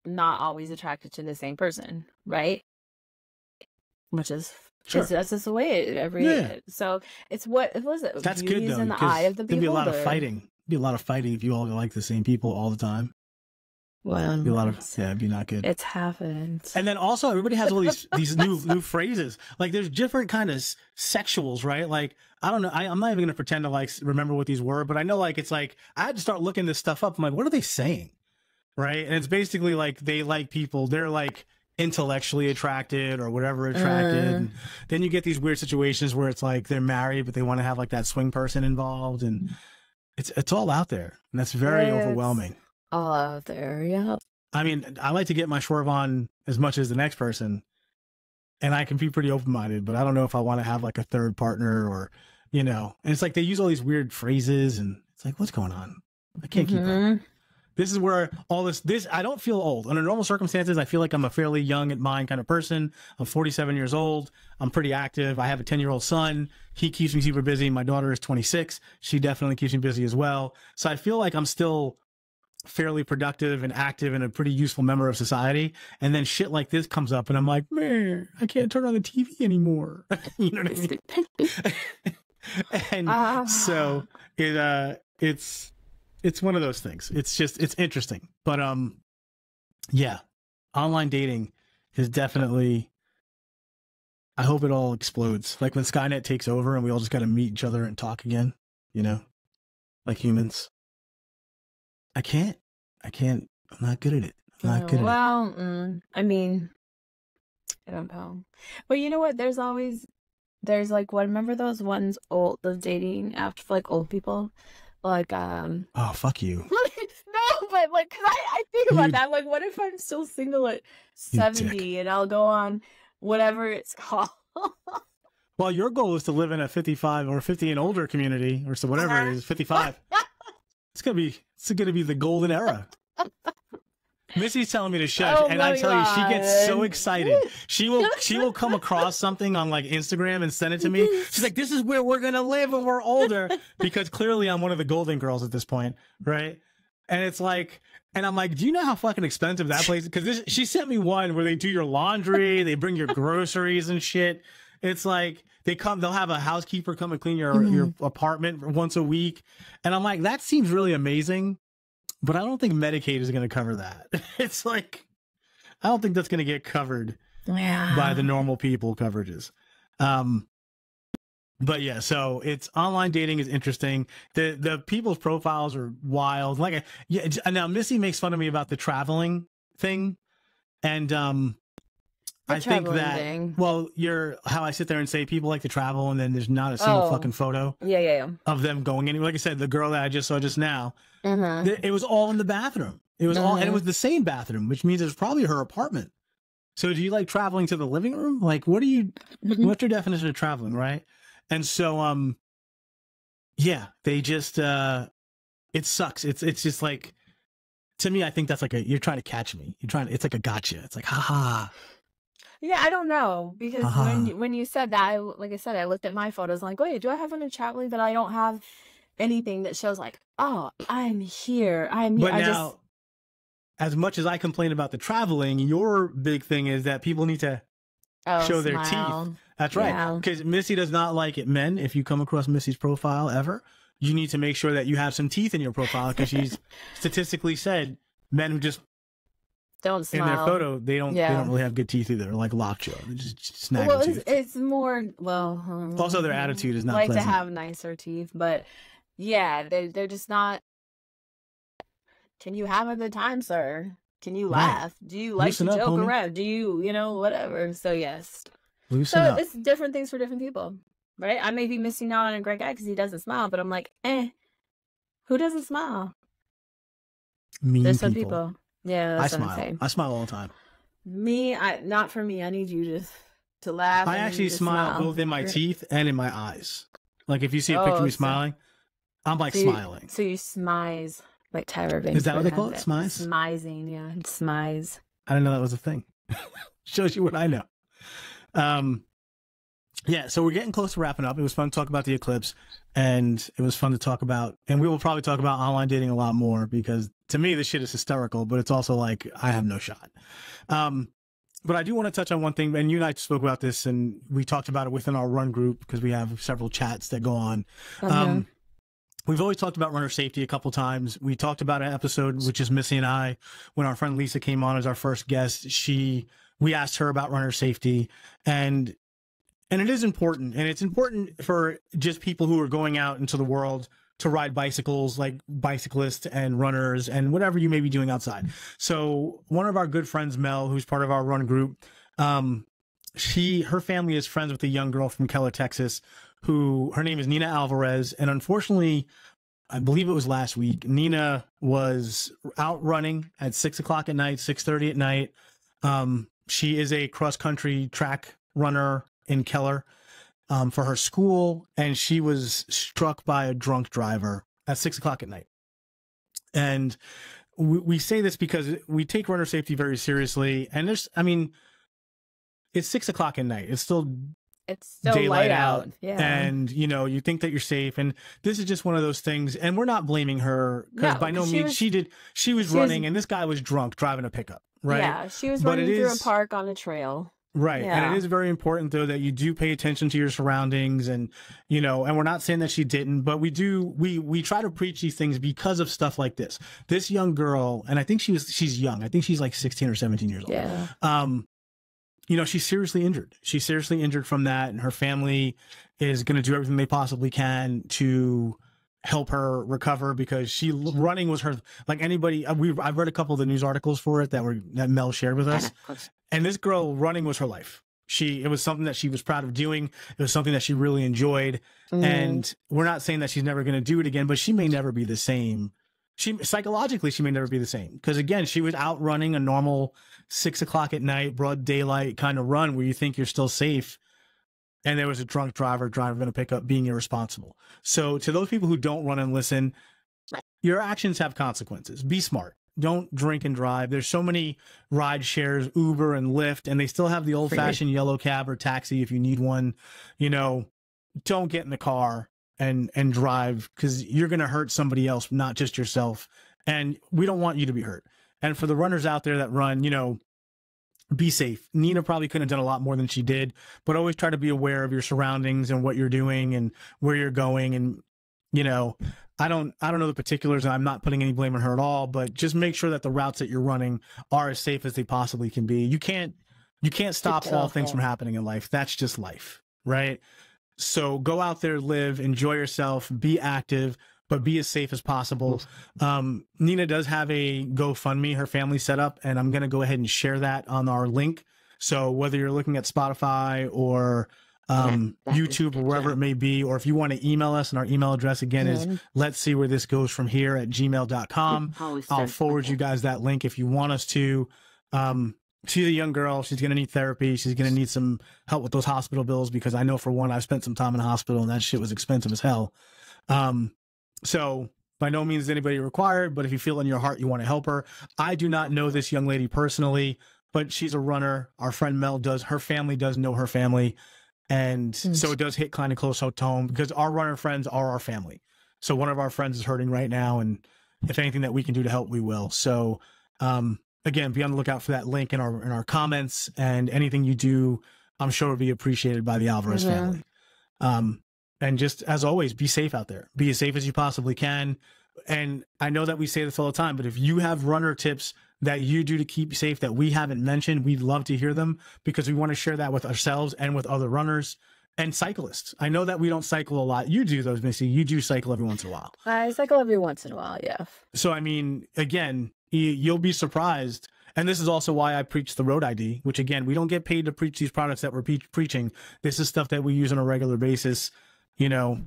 not always attracted to the same person, right? Which is Sure. that's just the way so it's what was it? That's Beauty good is though. in the eye of the There'd be a lot of beholder. fighting. Be a lot of fighting if you all like the same people all the time. Well, Be a lot of it'd be not good. it's happened. And then also everybody has all these new phrases. Like there's different kind of sexuals, right? Like I don't know. I'm not even gonna pretend to like remember what these were, but I know like it's like I had to start looking this stuff up. I'm like, what are they saying, right? And it's basically like they like people. They're like intellectually attracted or whatever attracted. And then you get these weird situations where it's like they're married, but they want to have like that swing person involved, and it's all out there, and that's very overwhelming. All out there, yeah. I mean, I like to get my swerve on as much as the next person, and I can be pretty open-minded, but I don't know if I want to have like a third partner or, you know, and it's like they use all these weird phrases and it's like, what's going on? I can't keep up. This is where all this, I don't feel old. Under normal circumstances, I feel like I'm a fairly young at mind kind of person. I'm 47 years old. I'm pretty active. I have a 10-year-old son. He keeps me super busy. My daughter is 26. She definitely keeps me busy as well. So I feel like I'm still fairly productive and active and a pretty useful member of society. And then shit like this comes up and I'm like, man, I can't turn on the TV anymore. You know what I mean? And so it's one of those things. It's just, it's interesting. But yeah, online dating is definitely, I hope it all explodes. Like when Skynet takes over and we all just got to meet each other and talk again, you know, like humans. I can't. I'm not good at it. I'm not good at it. Well, I mean, I don't know. But you know what? There's like one, remember those ones, those dating apps for like old people? Like, oh, fuck you. No, but like, cause I think about that. Like, what if I'm still single at 70 and I'll go on whatever it's called? Well, your goal is to live in a 55 or 50 and older community, or so whatever it is, 55. It's gonna be the golden era. Missy's telling me to shush, and I tell you, she gets so excited. She will come across something on like Instagram and send it to me. She's like, "This is where we're gonna live when we're older," because clearly I'm one of the golden girls at this point, right? And it's like, and I'm like, "Do you know how fucking expensive that place is?" Because she sent me one where they do your laundry, they bring your groceries and shit. It's like they'll have a housekeeper come and clean your apartment once a week. And I'm like, that seems really amazing, but I don't think Medicaid is going to cover that. It's like, I don't think that's going to get covered by the normal people coverages. But yeah, so it's online dating is interesting. The people's profiles are wild. Like, now Missy makes fun of me about the traveling thing. And, I think that, well, how I sit there and say people like to travel and then there's not a single fucking photo of them going anywhere. Like I said, the girl that I just saw just now, it was all in the bathroom. It was all, and it was the same bathroom, which means it's probably her apartment. So do you like traveling to the living room? Like, what's your definition of traveling, right? And so, yeah, they just, it sucks. It's just like, to me, I think that's like you're trying to catch me. It's like a gotcha. It's like, haha. Yeah, I don't know, because when you said that, like I said, I looked at my photos like, wait, do I have any traveling? But I don't have anything that shows like, oh, I'm here. But now, as much as I complain about the traveling, your big thing is that people need to show their teeth. That's right. Because Missy does not like it. Men, if you come across Missy's profile ever, you need to make sure that you have some teeth in your profile, because she's statistically said men who just don't smile. In their photo, they don't really have good teeth either, like lockjaw. They just snag teeth. It's more, also their attitude is not like pleasant. To have nicer teeth, but yeah, they're just not. Can you have a good time, sir? Can you Right. laugh? Do you like Loosen to up, joke homie. around? Do you, whatever. So yes. Loosen So up. it's different things for different people, right? I may be missing out on a great guy because he doesn't smile, but I'm like, who doesn't smile? Mean There's some people. people. Yeah, I that's what I'm smile. saying. I smile all the time. Not for me. I need you to laugh. I and actually to smile both in my teeth and in my eyes. Like if you see a picture of me smiling, I'm like smiling. So you smize like Tyra Banks. Is that what they call it? Smize? Smizing, yeah. It's smize. I didn't know that was a thing. Shows you what I know. Yeah, so we're getting close to wrapping up. It was fun to talk about the eclipse, and it was fun to talk about, and we will probably talk about online dating a lot more because to me this shit is hysterical, but it's also like I have no shot. But I do want to touch on one thing, and you and I spoke about this, and we talked about it within our run group because we have several chats that go on. We've always talked about runner safety a couple times. We talked about an episode, which is Missy and I, when our friend Lisa came on as our first guest. We asked her about runner safety, and it is important, and it's important for just people who are going out into the world to ride bicycles, like bicyclists and runners and whatever you may be doing outside. So one of our good friends, Mel, who's part of our run group, her family is friends with a young girl from Keller, Texas, who her name is Nina Alvarez. And unfortunately, I believe it was last week, Nina was out running at 6 o'clock at night, 6:30 at night. She is a cross country track runner in Keller for her school, and she was struck by a drunk driver at 6 o'clock at night. And we say this because we take runner safety very seriously. And it's 6 o'clock at night. It's still daylight out. Yeah. And, you think that you're safe. And this is just one of those things. And we're not blaming her because by no means she was running and this guy was drunk driving a pickup, right? Yeah, she was running through a park on a trail. Right. Yeah. And it is very important, though, that you do pay attention to your surroundings and, and we're not saying that she didn't, but we try to preach these things because of stuff like this. This young girl, and I think she's young. I think she's like 16 or 17 years old. Yeah. She's seriously injured. She's seriously injured from that. And her family is going to do everything they possibly can to help her recover because running was her, like anybody. I've read a couple of the news articles for it that Mel shared with us. And this girl, running was her life. It was something that she was proud of doing. It was something that she really enjoyed. And we're not saying that she's never going to do it again, but she may never be the same. Psychologically, she may never be the same. Because again, she was out running a normal 6 o'clock at night, broad daylight kind of run where you think you're still safe. And there was a drunk driver driving a pickup being irresponsible. So to those people who don't run and listen, your actions have consequences. Be smart. Don't drink and drive. There's so many ride shares, Uber and Lyft, and they still have the old fashioned yellow cab or taxi if you need one. Don't get in the car and drive because you're going to hurt somebody else, not just yourself. And we don't want you to be hurt. And for the runners out there that run, be safe. Nina probably couldn't have done a lot more than she did, but always try to be aware of your surroundings and what you're doing and where you're going. And, I don't know the particulars, and I'm not putting any blame on her at all, but just make sure that the routes that you're running are as safe as they possibly can be. You can't stop all things from happening in life. That's just life, right? So go out there, live, enjoy yourself, be active, but be as safe as possible. Nina does have a GoFundMe, her family set up, and I'm going to go ahead and share that on our link. So whether you're looking at Spotify or YouTube or wherever it may be, or if you want to email us, and our email address again is letsseewherethisgoesfromhere @gmail.com. I'll forward you guys that link if you want us to. She's a young girl. She's going to need therapy. She's going to need some help with those hospital bills because I know for one, I've spent some time in the hospital and that shit was expensive as hell. So by no means is anybody required, but if you feel in your heart you want to help her. I do not know this young lady personally, but she's a runner. Our friend Mel does. Her family does know her family. And so it does hit kind of close to home because our runner friends are our family. So one of our friends is hurting right now. And if anything that we can do to help, we will. So, again, be on the lookout for that link in our comments, and anything you do, I'm sure will be appreciated by the Alvarez family. And just as always, be safe out there. Be as safe as you possibly can. And I know that we say this all the time, but if you have runner tips that you do to keep safe that we haven't mentioned, we'd love to hear them because we want to share that with ourselves and with other runners and cyclists. I know that we don't cycle a lot. You do those, Missy. You do cycle every once in a while. I cycle every once in a while, yeah. So, again, you'll be surprised And this is also why I preach the road ID, which again, we don't get paid to preach these products that we're preaching. This is stuff that we use on a regular basis. You know,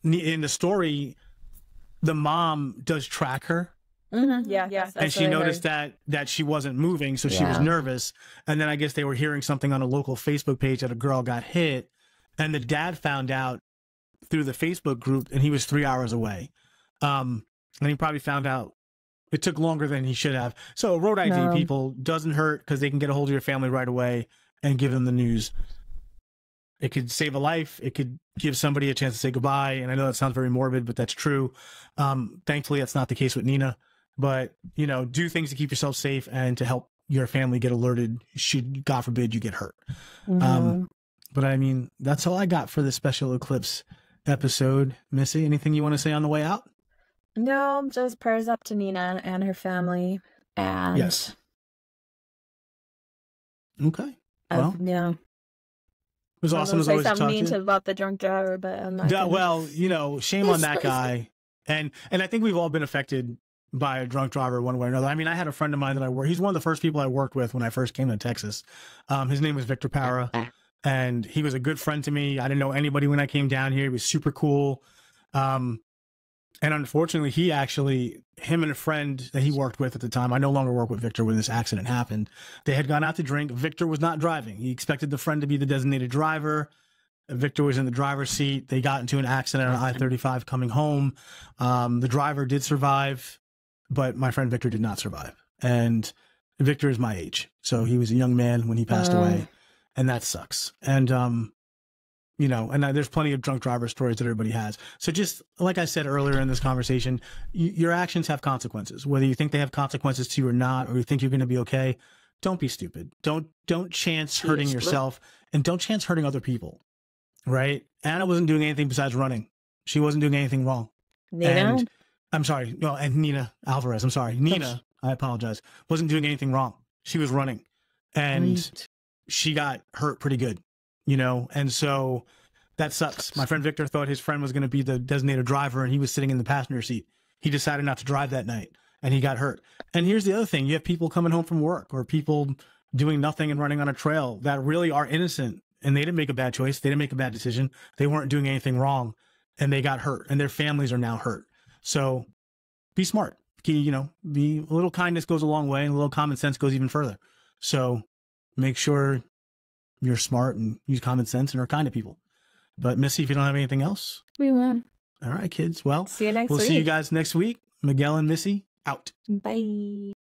in the story, the mom does track her. Mm-hmm. Yeah. And she noticed that she wasn't moving, so she was nervous. And then I guess they were hearing something on a local Facebook page that a girl got hit, and the dad found out through the Facebook group, and he was 3 hours away. And he probably found out it took longer than he should have. So road ID, people, doesn't hurt because they can get a hold of your family right away and give them the news. It could save a life. It could give somebody a chance to say goodbye. And I know that sounds very morbid, but that's true. Thankfully, that's not the case with Nina. But, you know, do things to keep yourself safe and to help your family get alerted should, God forbid, you get hurt. But I mean, that's all I got for this special eclipse episode. Missy, anything you want to say on the way out? No, just prayers up to Nina and her family. And yes. Okay. Well, yeah. It was awesome as always to talk to you. About the drunk driver, but I'm not. Well, you know, shame on that guy. And I think we've all been affected by a drunk driver one way or another. I mean, I had a friend of mine that I worked. He's one of the first people I worked with when I first came to Texas. His name was Victor Para, and he was a good friend to me. I didn't know anybody when I came down here. He was super cool. And unfortunately, him and a friend that he worked with at the time, I no longer work with Victor when this accident happened. They had gone out to drink. Victor was not driving. He expected the friend to be the designated driver. Victor was in the driver's seat. They got into an accident on I-35 coming home. The driver did survive, but my friend Victor did not survive. And Victor is my age. So he was a young man when he passed away. And that sucks. And, you know, and there's plenty of drunk driver stories that everybody has. So just like I said earlier in this conversation, your actions have consequences. Whether you think they have consequences to you or not, or you think you're going to be okay, don't be stupid. Don't chance hurting yourself, and don't chance hurting other people. Right? Anna wasn't doing anything besides running. She wasn't doing anything wrong. Nina? I'm sorry. No, and Nina Alvarez. I'm sorry. Nina, I apologize. Wasn't doing anything wrong. She was running. And she got hurt pretty good, you know? And so that sucks. My friend Victor thought his friend was going to be the designated driver, and he was sitting in the passenger seat. He decided not to drive that night, and he got hurt. And here's the other thing. You have people coming home from work, or people doing nothing and running on a trail that really are innocent. And they didn't make a bad choice. They didn't make a bad decision. They weren't doing anything wrong, and they got hurt, and their families are now hurt. So be smart. You know, a little kindness goes a long way, and a little common sense goes even further. So make sure you're smart and use common sense and are kind to people. But Missy, if you don't have anything else, we won. All right, kids. Well, see you next week. We'll see you guys next week. Miguel and Missy out. Bye.